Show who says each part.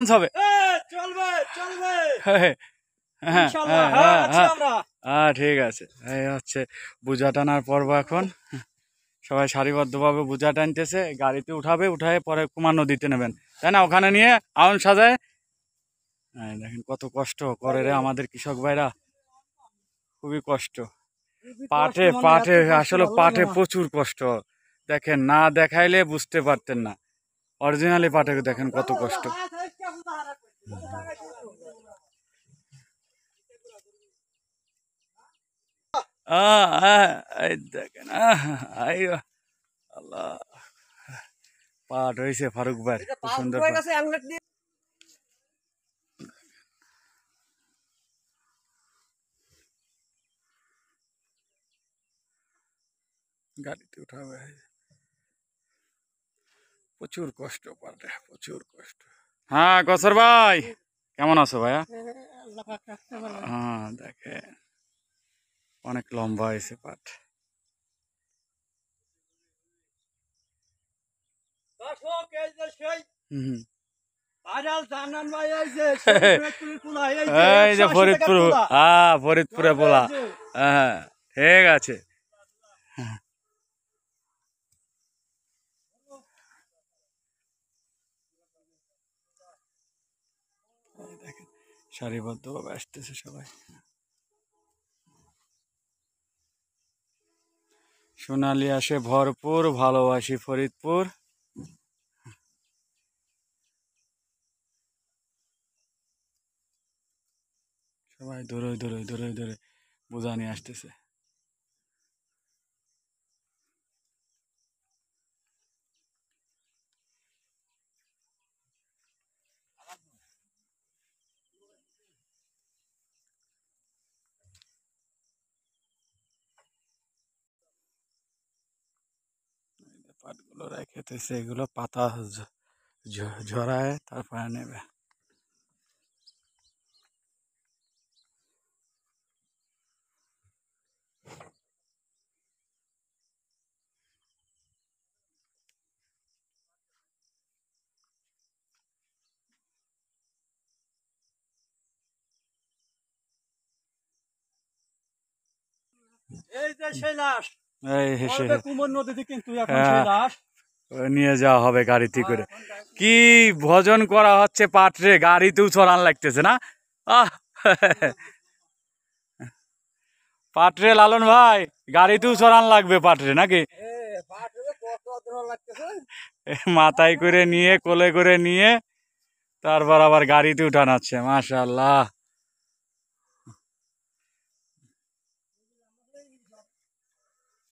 Speaker 1: হবে
Speaker 2: চলবে চলবে
Speaker 1: হ্যাঁ
Speaker 2: ইনশাআল্লাহ। হ্যাঁ আছি আমরা।
Speaker 1: ঠিক আছে। এই হচ্ছে বোঝা টানার পর্ব। এখন সবাই সারিবদ্ধভাবে বোঝা টানতেছে, গাড়িতে উঠাবে, উঠায় পরে কুমার নদীতে নেবেন, তাই না? ওখানে নিয়ে আউন সাজায়। দেখেন কত কষ্ট করে রে আমাদের কৃষক ভাইরা, খুবই কষ্ট। পাটে পাটে আসলে পাটে প্রচুর কষ্ট। দেখেন, না দেখাইলে বুঝতে পারতেন না। অরিজিনালি পাটে দেখেন কত কষ্ট। দেখেন আল্লাহ, পাট হয়েছে ফারুক ভাই, খুব সুন্দর। গাড়িতে উঠাবে, প্রচুর কষ্ট পাটে, প্রচুর কষ্ট। হ্যাঁ কসর ভাই, কেমন আছো ভাইয়া? হ্যাঁ দেখে অনেক লম্বা হয়েছে পাট। এই যে ফরিদপুর, ফরিদপুরে বলা। হ্যাঁ ঠিক আছে। দেখেন সারিবদ্ধভাবে আসতেছে সবাই। সোনালি আসে ভরপুর, ভালোবাসি ফরিদপুর। সবাই দূরে দূরে দূরে দূরে বোঝা নিয়ে আসতেছে। পাটগুলো রেখেতেছে, এগুলো পাতা ঝরায় তারপরে নেবে।
Speaker 2: এই যে সেই লাশ,
Speaker 1: এই
Speaker 2: কুমোর নদীতে কিন্তু এখন সেই লাশ
Speaker 1: নিয়ে যাওয়া হবে গাড়িতে করে। কি ভজন করা হচ্ছে পাটরে, গাড়িতেও চড়ান লাগতেছে না? আহ পাটরে লালন ভাই, গাড়িতেও চড়ান লাগবে পাটরে নাকি? মাথায় করে নিয়ে, কোলে করে নিয়ে তারপর আবার গাড়িতে উঠান আছে। মাশাআল্লাহ।